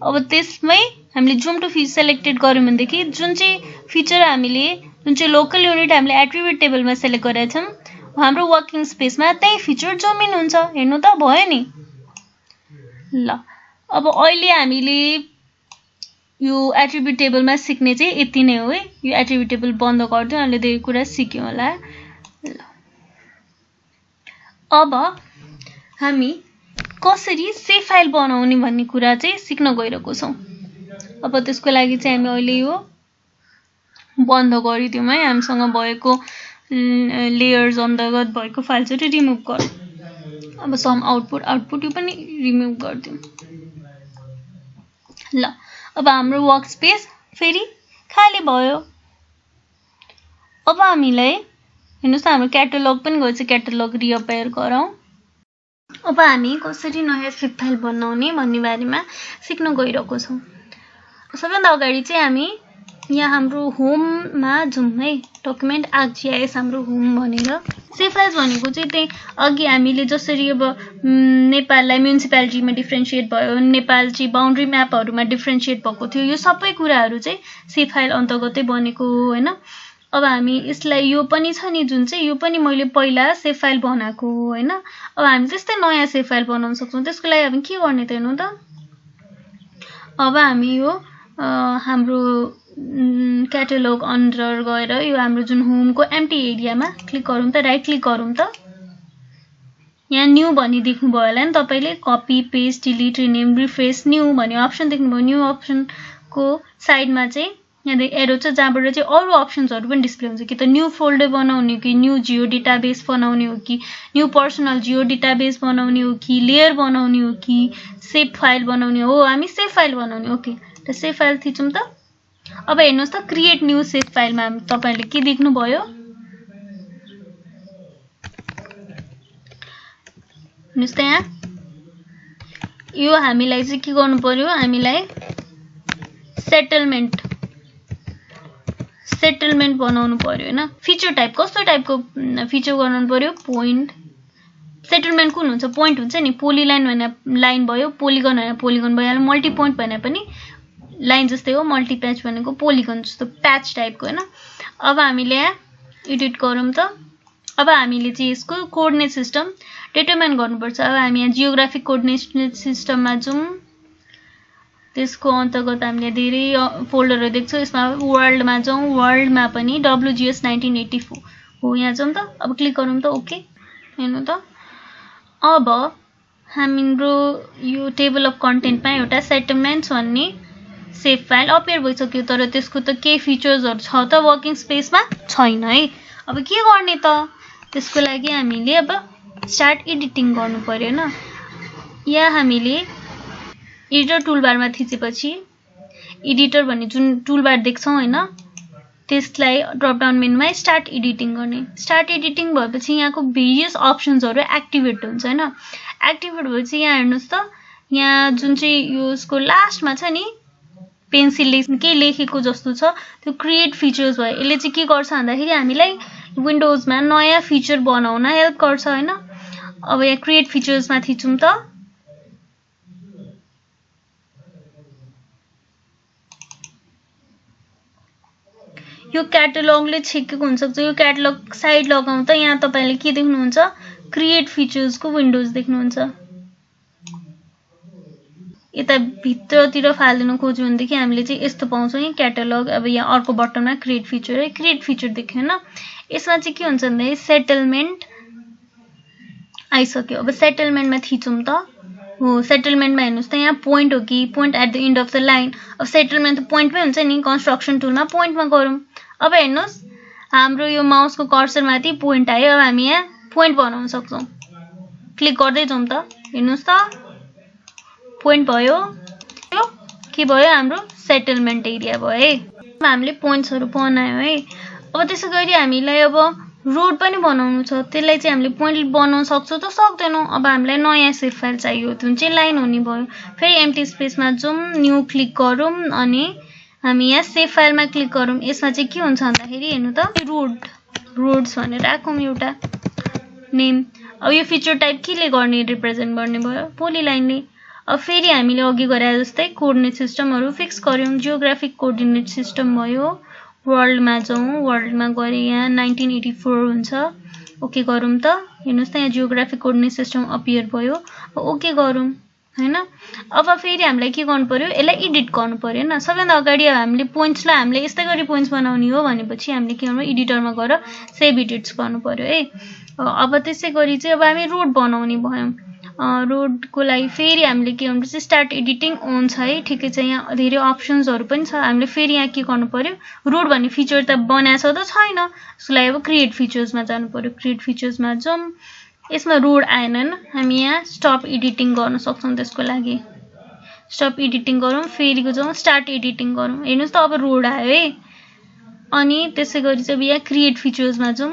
अब त्यसमै हामीले जुम टु फिचर सेलेक्टेड गर्यौं भनेदेखि जुन चाहिँ फिचर हामीले जुन चाहिँ लोकल युनिट हामीले एट्रिब्युट टेबलमा सेलेक्ट गरेका छौं हाम्रो वर्किङ स्पेसमा त्यही फिचर जुम इन हुन्छ हेर्नु त भयो नि ल अब अहिले हामीले यो एट्रिब्युट टेबलमा सिक्ने चाहिँ यति नै हो है यो एट्रिब्युट टेबल बन्द गर्दियौ हामीले धेरै कुरा सिक्यौं होला ल अब हामी कसरी सेभ फाइल बनाउने भन्ने कुरा चाहिँ सिक्न गइरहेको छौं अब त्यसको लागि चाहिँ हामी अहिले यो बन्द गरिदिउँ है हामीसँग भएको लेयर्स अन्तर्गत भएको फाइल चाहिँ रिमुभ गरौँ अब सम आउटपुट यो पनि रिमुभ गरिदिउँ ल अब हाम्रो वर्क स्पेस फेरि खाली भयो अब हामीलाई हेर्नुस् त हाम्रो क्याटलग पनि गएछ क्याटलग रिअपेयर गरौँ अब हामी कसरी नयाँ सेभ फाइल बनाउने भन्ने बारेमा सिक्न गइरहेको छौं सबैभन्दा अगाडि चाहिँ हामी यहाँ हाम्रो होममा जाउँ है डकुमेन्ट आरजीआईएस हाम्रो होम भनेर सेभ फाइल्स भनेको चाहिँ त्यही अघि हामीले जसरी अब नेपाललाई म्युनिसिपालिटीमा डिफरेन्शिएट भयो नेपाल चाहिँ बाउन्ड्री म्यापहरुमा डिफरेन्शिएट भएको थियो यो सबै कुराहरू चाहिँ सेभ फाइल अन्तर्गतै बनेको हो हैन अब हामी यसलाई यो पनि छ नि जुन चाहिँ यो पनि मैले पहिला सेभ फाइल बनाएको हो हैन अब हामी त्यस्तै नयाँ सेभ फाइल बनाउन सक्छौं त्यसको लागि हामी के गर्ने त हेर्नु त अब हामी यो हाम्रो क्याटलग अन्डर गएर यो हाम्रो जुन होमको एम्प्टी एरियामा क्लिक गरौँ त राइट क्लिक गरौँ त यहाँ न्यू भनि देख्नु भयो होला नि तपाईले copy paste delete rename refresh new भन्ने अप्सन देख्नुभयो न्यू अप्सनको साइडमा चाहिँ यहाँ एरो छ जहाँबाट चाहिँ अरु अप्सन्सहरु पनि डिस्प्ले हुन्छ कि त न्यू फोल्डर बनाउने हो कि न्यू जियो डेटाबेस बनाउने हो कि न्यू पर्सनल जियो डेटाबेस बनाउने हो कि लेयर बनाउने हो कि सेभ फाइल बनाउने हो हामी सेभ फाइल बनाउने ओके त सेभ फाइल थिचौं त अब हेर्नुस् त क्रिएट न्यू सेभ फाइलमा तपाईले के देख्नु भयो हेर्नुस् त यहाँ यो हामीलाई चाहिँ के गर्नु पर्यो हामीलाई सेटलमेन्ट बनाउनु पर्यो हैन फिचर टाइप कस्तो टाइपको फिचर बनाउनु पर्यो पोइन्ट सेटलमेन्ट कुन हुन्छ पोइन्ट हुन्छ नि पोलिलाइन भने लाइन भयो पोलिगन भने पोलिगन भयो मल्टी पोइन्ट भने पनि लाइन जस्तै हो मल्टी प्याच भनेको पोलिगन जस्तो प्याच टाइपको हैन अब हामीले एडिट गरौँ त अब हामीले चाहिँ यसको कोअर्डिनेट सिस्टम डिटरमाइन गर्नुपर्छ अब हामी यहाँ जियोग्राफिक कोअर्डिनेट सिस्टममा जाउँ त्यसको अन्तर्गत हामीले धेरै फोल्डरहरु देख्छौं यसमा वर्ल्डमा जाउँ वर्ल्डमा पनि WGS 1984 हो यहाँ जाउँ त अब क्लिक गरौँ त ओके हेर्नु त अब हाम्रो यो टेबल अफ कन्टेन्टमा एउटा सेटलमेन्ट्स भन्ने सेभ फाइल अपियर भइसक्यो तर त्यसको त के फिचर्सहरु छ त वर्किङ स्पेसमा छैन है अब के गर्ने त त्यसको लागि हामीले अब स्टार्ट एडिटिङ गर्नु पर्यो हैन यहाँ हामीले एडिटर टुलबारमा थिचेपछि एडिटर भन्ने जुन टुलबार देख्छौं हैन त्यसलाई ड्रप डाउन मेनुमा स्टार्ट एडिटिङ गर्ने स्टार्ट एडिटिङ भएपछि यहाँको भेरियस अप्सन्सहरु एक्टिभेट हुन्छ हैन एक्टिभेट भएपछि यहाँ हेर्नुस् त यहाँ जुन चाहिँ यसको लास्टमा छ नि पेन्सिलले के लेखेको जस्तो छ त्यो क्रिएट फिचर्स भयो। यसले चाहिँ के गर्छ भन्दाखेरि हामीलाई विन्डोजमा नयाँ फिचर बनाउन हेल्प गर्छ हैन। अब यहाँ क्रिएट फिचर्समा थिचौं त यो क्याटलगले छेकेको हुन सक्छ। यो क्याटलग साइड लगाउँ त यहाँ तपाईले के देख्नुहुन्छ क्रिएट फिचर्सको विन्डोज देख्नुहुन्छ। यता भित्रतिर फाल्दिन खोज्यो भनेदेखि हामीले चाहिँ यस्तो पाउँछौं यहाँ क्याटलग। अब यहाँ अर्को बटनमा क्रिएट फिचर है क्रिएट फिचर देख्यो हैन। यसमा चाहिँ के हुन्छ भन्दा सेटलमेन्ट आइसक्यो। अब सेटलमेन्टमा थिचौं त हो सेटलमेन्टमा हेर्नुस् त यहाँ पोइन्ट हो कि point at the end of the line. अब सेटलमेन्ट त पोइन्टमै हुन्छ नि कन्स्ट्रक्सन टुलमा पोइन्टमा गरौँ। अब हेर्नुस् हाम्रो यो माउसको कर्सर माथि पोइन्ट आयो। अब हामी यहाँ पोइन्ट बनाउन सक्छौं। क्लिक गर्दै जाउँ त हेर्नुस् त पोइन्ट भयो। यो के भयो हाम्रो सेटलमेन्ट एरिया भयो है। अब हामीले पोइन्ट्सहरु बनायौ है। अब त्यसैगरी हामीलाई अब रोड पनि बनाउनु छ। त्यसलाई चाहिँ हामीले पोइन्ट बनाउन सक्छौं त सक्दैनौं। अब हामीलाई नयाँ सेभ फाइल चाहियो जुन चाहिँ लाइन हुने भयो। फेरि एम्प्टी स्पेसमा जाउँ न्यू क्लिक गरौँ अनि हामी यहाँ सेभ फाइलमा क्लिक गरौँ। यसमा चाहिँ के हुन्छ भन्दाखेरि हेर्नु त रोड्स भनेर राखौँ एउटा नेम। अब यो फिचर टाइप केले गर्ने रिप्रेजेन्ट गर्ने भयो पोलिलाइनले। अब फेरि हामीले अघि गरे जस्तै कोअर्डिनेट सिस्टमहरु फिक्स गर्यौं। जियोग्राफिक कोअर्डिनेट सिस्टम भयो। वर्ल्डमा जाउँ वर्ल्डमा गरे यहाँ 1984 हुन्छ। ओके गरौँ त हेर्नुस् त यहाँ जियोग्राफिक कोअर्डिनेट सिस्टम अपियर भयो। ओके गरौँ हैन। अब फेरि हामीलाई के गर्नु पर्यो यसलाई एडिट गर्नु पर्यो हैन। सबैभन्दा अगाडि हामीले पोइन्ट्सलाई हामीले यस्तै गरी पोइन्ट्स बनाउने हो भनेपछि हामीले के गर्नु एडिटरमा गएर सेभ एडिट्स गर्नु पर्यो है। अब त्यसैगरी चाहिँ अब हामी रोड बनाउने भयौं। रोडको लागि फेरि हामीले के गर्नु पर्छ स्टार्ट एडिटिङ अन छ है। ठिकै छ यहाँ धेरै अप्सन्सहरु पनि छ। हामीले फेरि यहाँ के गर्नु पर्यो रोड भन्ने फिचर त बनाएको छ त छैन। त्यसको लागि अब क्रिएट फिचर्समा जानु पर्यो। क्रिएट फिचर्समा जाउँ यसमा रोड आएन हैन। हामी यहाँ स्टप एडिटिङ गर्न सक्छौं। त्यसको लागि स्टप एडिटिङ गरौँ फेरि जाउँ स्टार्ट एडिटिङ गरौँ। हेर्नुस् त अब रोड आयो है। अनि त्यसैगरी चाहिँ यहाँ क्रिएट फिचर्समा जाउँ।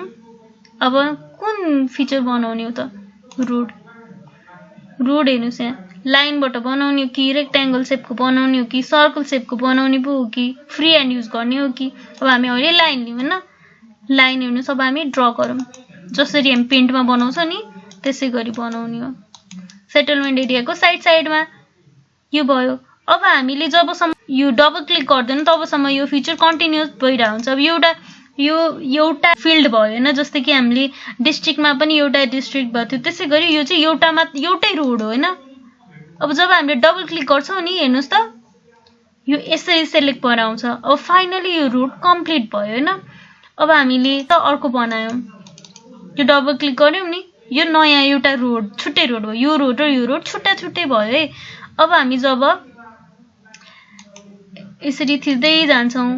अब कुन फिचर बनाउने हो त रोड हेर्नुस् यहाँ लाइनबाट बनाउने हो कि रेक्टेंगल शेपको बनाउने हो कि सर्कल शेपको बनाउने पो हो कि फ्री ह्यान्ड युज गर्ने हो कि। अब हामी अहिले लाइन लियौं हैन। लाइन हेर्नुस् अब हामी ड्रा गरौँ जसरी हामी पेन्टमा बनाउँछ नि त्यसैगरी बनाउने हो। सेटलमेन्ट एरियाको साइडमा यो भयो। अब हामीले जबसम्म यो डबल क्लिक गर्दैन तबसम्म यो फिचर कन्टिन्युअस भइरा हुन्छ। अब एउटा फिल्ड भयो हैन। जस्तै कि हामीले डिस्ट्रिक्टमा पनि एउटा डिस्ट्रिक्ट भयो थियो त्यसैगरी यो चाहिँ एउटै रोड हो हैन। अब जब हामीले डबल क्लिक गर्छौं नि हेर्नुस् त यो यसरी सिलेक्ट भएर आउँछ। अब फाइनली यो रोड कम्प्लिट भयो हैन। अब हामीले त अर्को बनायौं यो डबल क्लिक गर्यौं नि यो नयाँ एउटा रोड छुट्टै रोड हो। यो रोड र यो रोड छुट्टै भयो है। अब हामी जब यसरी थिच्दै जान्छौं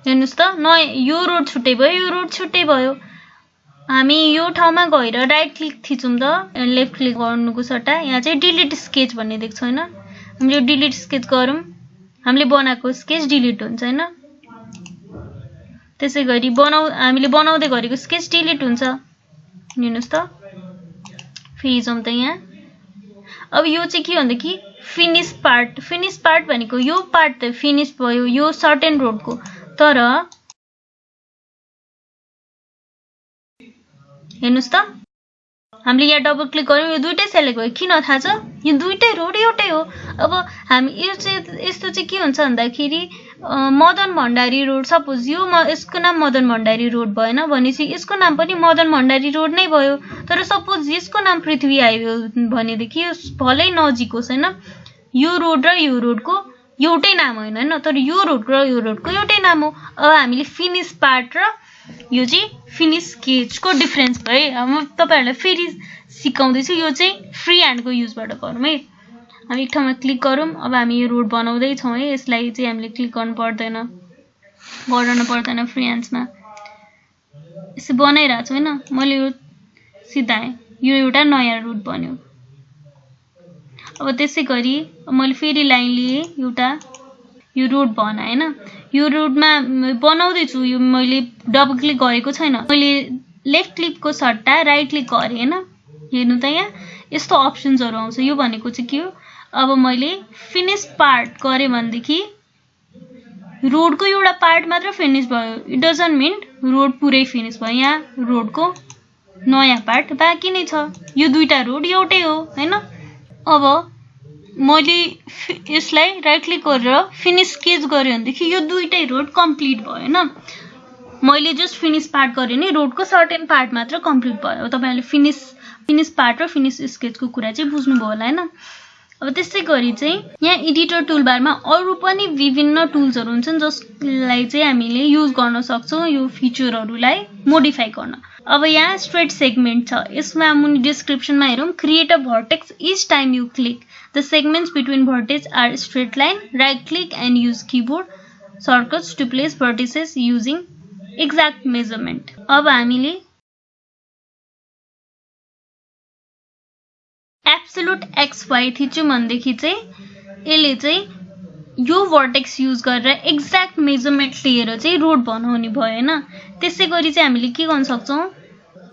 हेर्नुस् त यो रोड छुट्टै भयो यो रोड छुट्टै भयो। हामी यो ठाउँमा गएर राइट क्लिक थिचौं त लेफ्ट क्लिक गर्नुको सट्टा यहाँ चाहिँ डिलिट स्केच भन्ने देख्छौं हैन। हामीले यो डिलिट स्केच गरौँ हामीले बनाएको स्केच डिलिट हुन्छ हैन। त्यसैगरी हामीले बनाउँदै गरेको स्केच डिलिट हुन्छ। हेर्नुस् त फेरि जाउँ त यहाँ। अब यो चाहिँ के भन्दा कि फिनिश पार्ट भनेको यो पार्ट त फिनिश भयो यो सर्टेन रोडको। तर हेर्नुस् त हामीले यहाँ डबल क्लिक गर्यौं यो दुईटै सेलेक्ट भयो। किन थाहा छ यो दुईटै रोड एउटै हो। अब हामी यो चाहिँ यस्तो चाहिँ के हुन्छ भन्दाखेरि मदन भण्डारी रोड सपोज यसको नाम मदन भण्डारी रोड भएन भनेपछि यसको नाम पनि मदन भण्डारी रोड नै भयो। तर सपोज यसको नाम पृथ्वी हाइवे भनेदेखि यो भलै नजिक होस् हैन। यो रोड र यो रोडको एउटै नाम हैन तर यो रोड र यो रोडको एउटै नाम हो। अब हामीले फिनिश पार्ट र यो चाहिँ फिनिश स्केचको डिफरेन्स भयो। म तपाईहरुलाई फेरि सिकाउँदै छु। यो चाहिँ फ्री ह्यान्डको युजबाट गरौँ है। हामी एक ठाउँमा क्लिक गरौँ। अब हामी यो रोड बनाउँदै छौं है। यसलाई चाहिँ हामीले क्लिक गर्नु पर्दैन फ्री ह्यान्ड्समा यसो बनाइरा छु हैन। मैले यो सिधाएँ यो एउटा नयाँ रोड बन्यो। अब त्यसैगरी मैले फेरि लाइन लिए एउटा यो रोड बनाए हैन। यो रोडमा बनाउँदै छु यो मैले डबल क्लिक गरेको छैन। मैले लेफ्ट क्लिकको सट्टा राइट क्लिक गरेँ हैन। हेर्नु त यहाँ यस्तो अप्सन्सहरु आउँछ। यो भनेको चाहिँ के हो, अब मैले फिनिश पार्ट गरेँ भनेदेखि रोडको एउटा पार्ट मात्र फिनिश भयो। इट डजन्ट मिन रोड पुरै फिनिश भयो। यहाँ रोडको नयाँ पार्ट बाँकी नै छ। यो दुईटा रोड एउटै हो हैन। अब मैले यसलाई राइट क्लिक गरेर फिनिश स्केच गरेँ भनेदेखि यो दुईटै रोड कम्प्लिट भयो हैन। मैले जस्ट फिनिश पार्ट गरेँ नि, रोडको सर्टेन पार्ट मात्र कम्प्लिट भयो। तपाईहरुले फिनिश पार्ट र फिनिश स्केचको कुरा चाहिँ बुझ्नुभयो होला हैन। अब त्यसै गरी चाहिँ यहाँ एडिटर टुलबारमा अरु पनि विभिन्न टुल्सहरु हुन्छन् जसलाई चाहिँ हामीले युज गर्न सक्छौं यो फिचरहरुलाई मोडिफाई गर्न। अब यहाँ स्ट्रेट सेगमेन्ट छ। यसमा मुनि डिस्क्रिप्सनमा हेरौं, create a vertex each time you click the segments between vertices are straight line, right click and use keyboard shortcuts to place vertices using exact measurement. अब हामीले एब्सोल्युट XY थिच्यौं भनेदेखि चाहिँ यसले चाहिँ यो भर्टेक्स युज गरेर एक्ज्याक्ट मेजरमेन्ट लिएर चाहिँ रोड बनाउने भयो हैन। त्यसै गरी चाहिँ हामीले के गर्न सक्छौं,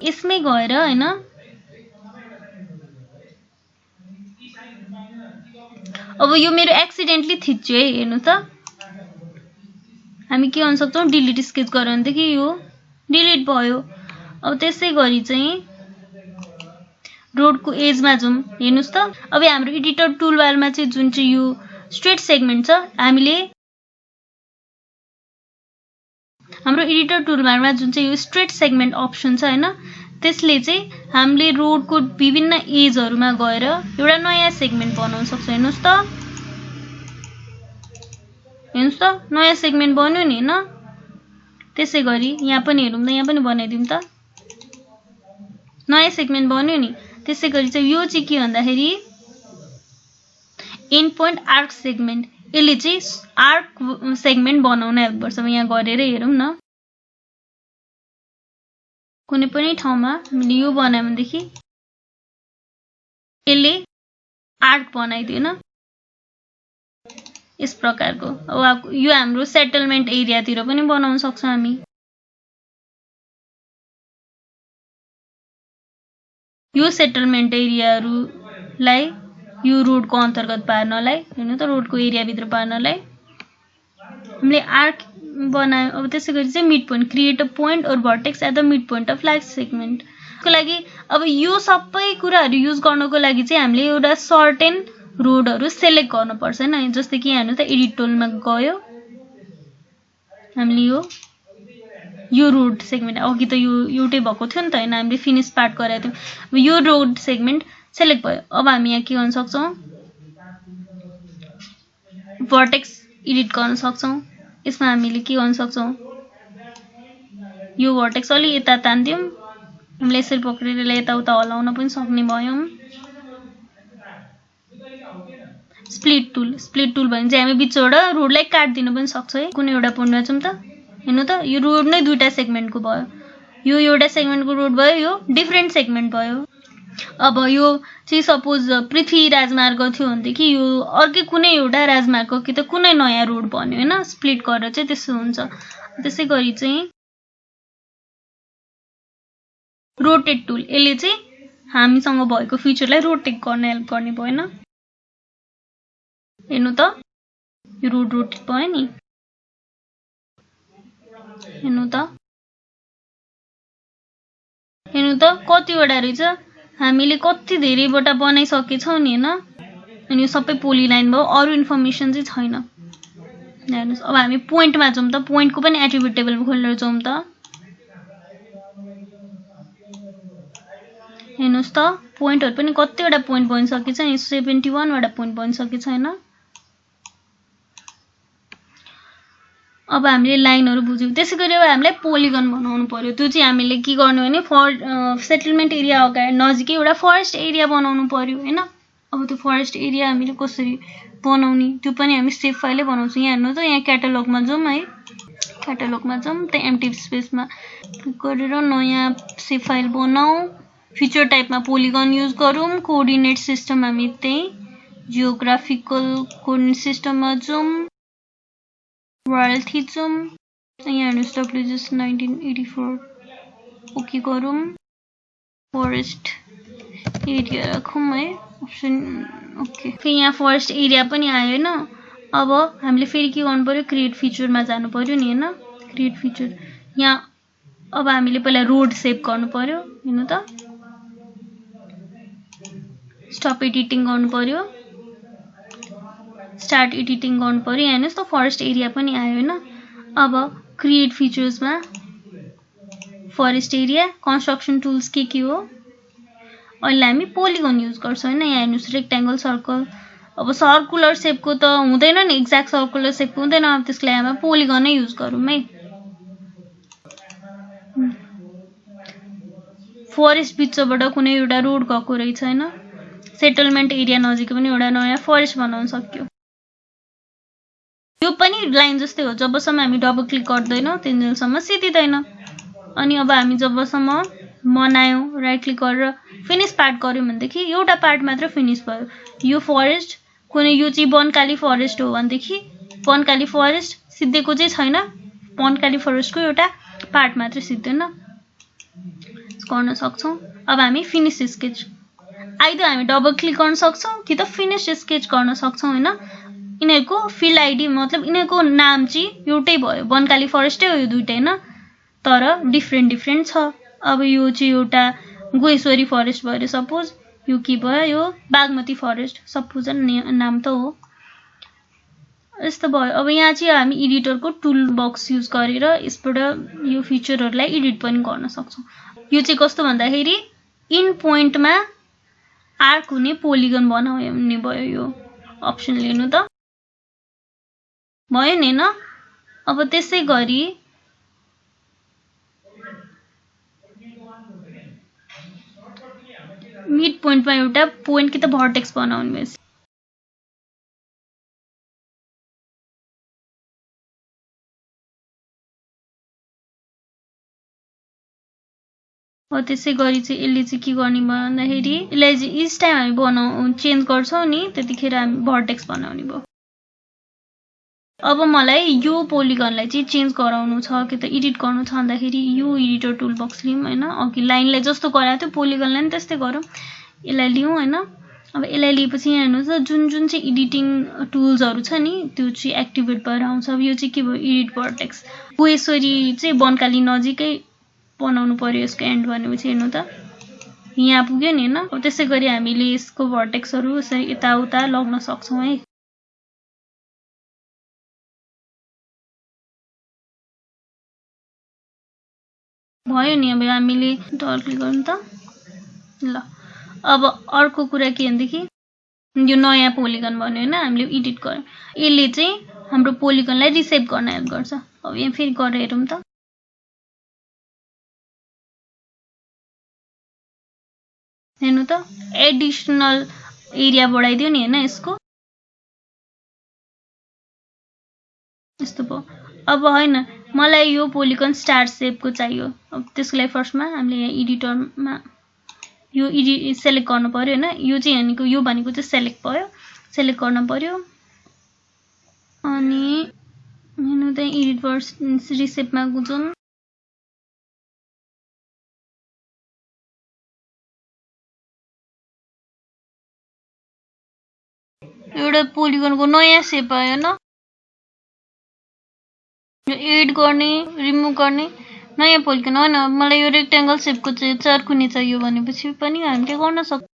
यसमै गएर हैन अब यो मेरो एक्सिडेन्टली थिच्यो है, हेर्नु त हामी के गर्न सक्छौं, डिलिट स्केच गर्यो भनेदेखि यो डिलिट भयो। अब त्यसै गरी चाहिँ रोडको एजमा जाउँ, हेर्नुस् त अब हाम्रो एडिटर टुलबारमा चाहिँ जुन चाहिँ यो स्ट्रेट सेगमेन्ट छ, हाम्रो एडिटर टुलबारमा जुन चाहिँ यो स्ट्रेट सेगमेन्ट अप्सन छ हैन, त्यसले चाहिँ हामीले रोडको विभिन्न एजहरुमा गएर एउटा नयाँ सेगमेन्ट बनाउन सक्छौं। हेर्नुस् त नयाँ सेगमेन्ट बन्यो नि हैन। त्यसै गरी यहाँ पनि हेरौँ त, यहाँ पनि बनाइदिउँ त, नयाँ सेगमेन्ट बन्यो नि। त्यसै गरी चाहिँ यो चाहिँ के भन्दाखेरि एन्ड पोइन्ट आर्क सेगमेन्ट, यसले चाहिँ आर्क सेगमेन्ट बनाउन हेल्प गर्छ। अब यहाँ गरेर हेरौँ न, कुनै पनि ठाउँमा हामीले यो बनायो भनेदेखि यसले आर्क बनाइदियो न यस प्रकारको। अब यो हाम्रो सेटलमेन्ट एरियातिर पनि बनाउन सक्छौं हामी। यो सेटलमेन्ट एरियाहरुलाई यो रोडको अन्तर्गत पार्नलाई, हैन त रोडको एरिया भित्र पार्नलाई हामीले आर्क बनायो। अब त्यसै गरी चाहिँ mid point, create a point or vertex at the mid point of line segment को लागि अब यो सबै कुराहरु युज गर्नको लागि चाहिँ हामीले एउटा सर्टेन रोडहरु सिलेक्ट गर्नुपर्छ हैन। जस्तै कि हेर्नु त एडिट टुलमा गयो, हामीले यो रोड सेगमेन्ट अघि त यो एउटै भएको थियो नि त हैन, हामीले फिनिश पार्ट गराएको थियौं। अब यो रोड सेगमेन्ट सिलेक्ट भयो। अब हामी यहाँ के गर्न सक्छौं, भर्टेक्स एडिट गर्न सक्छौं। यसमा हामीले के गर्न सक्छौं, यो भर्टेक्स अलि यता तान्दियौं, हामीले यसरी पक्रेर यताउता हलाउन पनि सक्ने भयौं। स्प्लिट टुल भने चाहिँ हामी बिचबाट रोडलाई काट्दिन पनि सक्छौं है। कुनै एउटा पोइन्टमा जाउँ त, हेर्नु त यो रोड नै दुईटा सेगमेन्टको भयो। यो एउटा सेगमेन्टको रोड भयो, यो डिफरेन्ट सेगमेन्ट भयो। अब यो चाहिँ सपोज पृथ्वी राजमार्ग थियो भनेदेखि यो अर्कै कुनै एउटा राजमार्ग कि त कुनै नयाँ रोड बन्यो हैन, स्प्लिट गरेर चाहिँ त्यसो हुन्छ। त्यसै गरी चाहिँ रोटेट टुल, यसले चाहिँ हामीसँग भएको फिचरलाई रोटेट गर्न हेल्प गर्ने भयो हैन। हेर्नु त यो रोड रोटेट भयो नि, हेर्नु त कतिवटा रहेछ, हामीले कति धेरैवटा बनाइसकेछौं नि हैन। अनि यो सबै पोलिलाइन भयो, अरु इन्फर्मेसन चाहिँ छैन। हेर्नुस् अब हामी पोइन्टमा जाउँ त, पोइन्टको पनि एट्रिब्युट टेबल खोलेर जाउँ त। हेर्नुस् त पोइन्टहरु पनि कतिवटा पोइन्ट बनिसकेछ नि, 71 वटा पोइन्ट बनिसकेछ हैन। अब हामीले लाइनहरु बुझ्यौं। त्यसै गरी अब हामीलाई पोलिगन बनाउनु पर्यो। त्यो चाहिँ हामीले के गर्नु भने सेटलमेन्ट एरिया अगाडि नजिकै एउटा फरेस्ट एरिया बनाउनु पर्यो हैन। अब त्यो फरेस्ट एरिया हामीले कसरी बनाउने त्यो पनि हामी सेभ फाइलले बनाउँछौं। यहाँ हेर्नु त, यहाँ क्याटलगमा जाउँ है, क्याटलगमा जाउँ त एम्प्टी स्पेसमा क्लिक गरेर नयाँ सेभ फाइल बनाऊ। फिचर टाइपमा पोलिगन युज गरौँ। कोअर्डिनेट सिस्टम हामी त्यही जियोग्राफिकल कोअर्डिनेट सिस्टममा जाउँ, रोयल थिचौँ। यहाँ हेर्नुस् WGS 1984 ओके गरौँ फरेस्ट एरिया राखौँ है अप्सन ओके फेरि यहाँ फरेस्ट एरिया पनि आयो हैन अब हामीले फेरि के गर्नु पर्यो क्रिएट फिचरमा जानु पर्यो नि हैन क्रिएट फिचर यहाँ अब हामीले पहिला रोड सेभ गर्नु पर्यो हेर्नु त स्टप एडिटिङ गर्नु पर्यो स्टार्ट एडिटिङ गर्नु पर्यो यहाँ हेर्नुस् त फरेस्ट एरिया पनि आयो हैन अब क्रिएट फिचर्समा फरेस्ट एरिया कन्स्ट्रक्सन टुल्स के हो अहिले हामी पोलिगन युज गर्छौं हैन यहाँ हेर्नुस् रेक्टेंगल सर्कल अब सर्कुलर शेपको त हुँदैन नि एक्ज्याक्ट सर्कुलर शेपको हुँदैन अब त्यसको लागि हामी पोलिगन नै युज गरौँ है फरेस्ट बिचबाट कुनै एउटा रोड गएको रहेछ हैन सेटलमेन्ट एरिया नजिक पनि एउटा नयाँ फरेस्ट बनाउन सक्यो यो पनि लाइन जस्तै हो जबसम्म हामी डबल क्लिक गर्दैनौं त्यतिन्जेलसम्म सिधिदैन अनि अब हामी जबसम्म बनायौं राइट क्लिक गरेर फिनिश पार्ट गर्यौं भनेदेखि एउटा पार्ट मात्र फिनिश भयो यो फरेस्ट कुनै यो चाहिँ बनकाली फरेस्ट हो भनेदेखि बनकाली फरेस्ट सिद्धेको चाहिँ छैन बनकाली फरेस्टको एउटा पार्ट मात्र सिद्धेन गर्न सक्छौं अब हामी फिनिश स्केच आइदर हामी डबल क्लिक गर्न सक्छौं कि त फिनिश स्केच गर्न सक्छौं हैन यिनीहरुको फिल्ड आईडी मतलब यिनीहरुको नाम चाहिँ एउटै भयो बनकाली फरेस्टै हो यो दुईटै हैन तर डिफरेन्ट छ अब यो चाहिँ एउटा गोएश्वरी फरेस्ट भयो सपोज यो के भयो यो बागमती फरेस्ट सपोज नाम त हो यस्तो भयो अब यहाँ चाहिँ हामी एडिटरको टुल बक्स युज गरेर यसबाट यो फिचरहरुलाई एडिट पनि गर्न सक्छौं यो चाहिँ कस्तो भन्दाखेरि इन पोइन्टमा आर्क हुने पोलिगन बनाउने भयो यो अप्सन लिनु त भयो नि हैन अब त्यसै गरी मिड पोइन्टमा एउटा पोइन्ट कि त भर्टेक्स बनाउनु बेस त्यसै गरी चाहिँ यसले चाहिँ के गर्ने भन्दाखेरि यसलाई चाहिँ इच टाइम हामी बनाउ चेन्ज गर्छौं नि त्यतिखेर हामी भर्टेक्स बनाउने भयो अब मलाई यो पोलिगनलाई चाहिँ चेन्ज गराउनु छ कि त एडिट गर्नु छ भन्दाखेरि यो एडिटर टुल बक्स लियौं हैन अघि लाइनलाई जस्तो गराएको थियो पोलिगनलाई पनि त्यस्तै गरौँ यसलाई लियौं हैन अब यसलाई लिएपछि यहाँ हेर्नुस् जुन जुन चाहिँ एडिटिङ टुल्सहरु छ नि त्यो चाहिँ एक्टिभेट भएर आउँछ अब यो चाहिँ के भयो एडिट भर्टेक्स गोएश्वरी चाहिँ बनकाली नजिकै बनाउनु पर्यो यसको एन्ड भनेपछि हेर्नु त यहाँ पुग्यो नि हैन अब त्यसै गरी हामीले यसको भर्टेक्सहरु यसरी यताउता लग्न सक्छौं है भयो नि अब हामीले डबल क्लिक गर्नु त ल अब अर्को कुरा के भन्दाखेरि यो नयाँ पोलिगन बन्यो हैन हामीले एडिट गर्यौं यसले चाहिँ हाम्रो पोलिगनलाई रिसेप गर्न हेल्प गर्छ अब यहाँ फेरि गरेर हेरौँ त हेर्नु त एडिशनल एरिया बढाइदियो नि हैन यसको यस्तो भयो अब हैन मलाई यो पोलिगन स्टार शेपको चाहियो अब त्यसको लागि फर्स्टमा हामीले यहाँ एडिटरमा यो सेलेक्ट गर्नु पर्यो हैन यो चाहिँ यो भनेको चाहिँ सेलेक्ट भयो सेलेक्ट गर्न पर्यो अनि हेर्नु त एडिट भर्सन रिसेपमा जाउँ एउटा पोलिगनको नयाँ शेप आयो हैन एड गर्ने रिमुभ गर्ने नयाँ पोलिगन हैन मलाई यो रेक्टेंगल शेपको चाहिँ चारकुने चाहियो भनेपछि पनि हामीले गर्न सक्छौं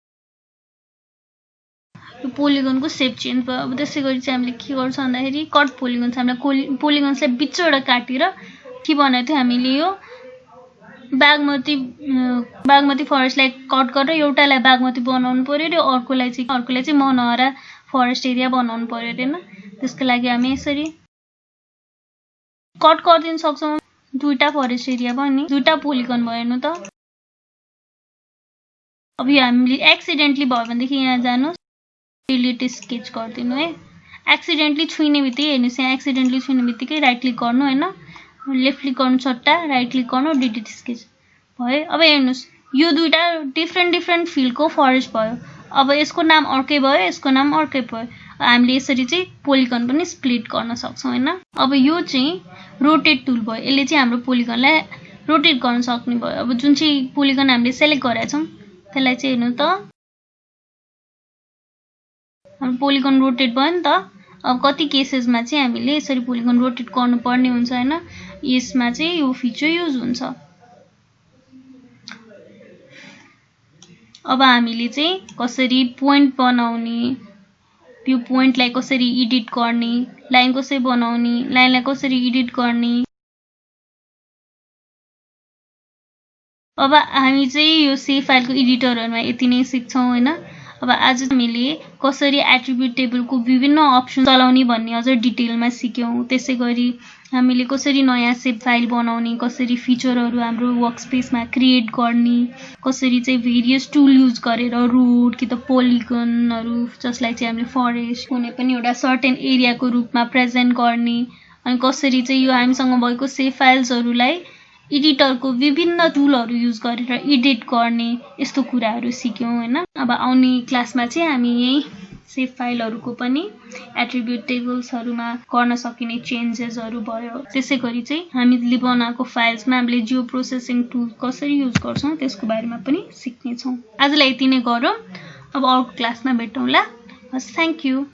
यो पोलिगनको शेप चेन्ज भयो अब त्यसै गरी चाहिँ हामीले के गर्छौं भन्दाखेरि कट पोलिगन चाहिँ हामीले पोलिगनलाई बिचबाट काटेर के बनाएको थियो हामीले यो बागमती फरेस्टलाई कट गरेर एउटालाई बागमती बनाउनु पर्यो र अर्कोलाई चाहिँ मनहरा फरेस्ट एरिया बनाउनु पर्यो हैन त्यसको लागि हामी यसरी कट गर्दिन सक्छौं दुईटा फरेस्ट एरिया भयो नि दुईटा पोलिगन भयो हेर्नु त अब यो हामीले एक्सिडेन्टली भयो भनेदेखि यहाँ जानु डिलिट स्केच गर्दिनु है एक्सिडेन्टली छुइने बित्तिकै हेर्नुस् यहाँ एक्सिडेन्टली छुइने बित्तिकै राइट क्लिक गर्नु हैन लेफ्ट क्लिक गर्नु सट्टा राइट क्लिक गर्नु डिलिट स्केच भयो अब हेर्नुस् यो दुईटा डिफरेन्ट फिल्डको फरेस्ट भयो अब यसको नाम अर्कै भयो यसको नाम अर्कै भयो हामीले यसरी चाहिँ पोलिगन पनि स्प्लिट गर्न सक्छौं हैन अब यो चाहिँ रोटेट टुल भयो यसले चाहिँ हाम्रो पोलिगनलाई रोटेट गर्न सक्ने भयो। अब जुन चाहिँ पोलिगन हामीले सेलेक्ट गरेका छौँ त्यसलाई चाहिँ हेर्नु त हाम्रो पोलिगन रोटेट भयो नि त। अब कति केसेसमा चाहिँ हामीले यसरी पोलिगन रोटेट गर्नुपर्ने हुन्छ हैन, यसमा चाहिँ यो फिचर युज हुन्छ। अब हामीले चाहिँ कसरी पोइन्ट बनाउने, यो पोइन्टलाई कसरी एडिट गर्ने, लाइन कसरी बनाउने, लाइनलाई कसरी एडिट गर्ने। अब हामी चाहिँ यो सेभ फाइलको एडिटरहरुमा यति नै सिक्छौं हैन। अब आज हामीले कसरी एट्रिब्युट टेबलको विभिन्न अप्सन चलाउने भन्ने अझ डिटेलमा सिक्यौं। त्यसैगरी हामीले कसरी नयाँ सेभ फाइल बनाउने, कसरी फिचरहरु हाम्रो वर्कस्पेसमा क्रिएट गर्ने, कसरी चाहिँ भेरियस टुल युज गरेर रोड कि त पोलिगनहरु जसलाई चाहिँ हामीले फरेस्ट कुनै पनि एउटा सर्टेन एरियाको रूपमा प्रेजेन्ट गर्ने, अनि कसरी चाहिँ यो हामीसँग भएको सेभ फाइल्सहरुलाई एडिटरको विभिन्न टुलहरु युज गरेर एडिट गर्ने, यस्तो कुराहरु सिक्यौं हैन। अब आउने क्लासमा चाहिँ हामी यही सेभ फाइलहरुको पनि एट्रिब्युट टेबल्सहरुमा गर्न सकिने चेन्जेसहरु भयो। त्यसैगरी चाहिँ हामीले बनाएको फाइल्समा हामीले जियो प्रोसेसिङ टुल कसरी युज गर्छौं त्यसको बारेमा पनि सिक्ने छौं। आजलाई यति नै गरौँ। अब अर्को क्लासमा भेटौँला। हस्, थ्यांक यू।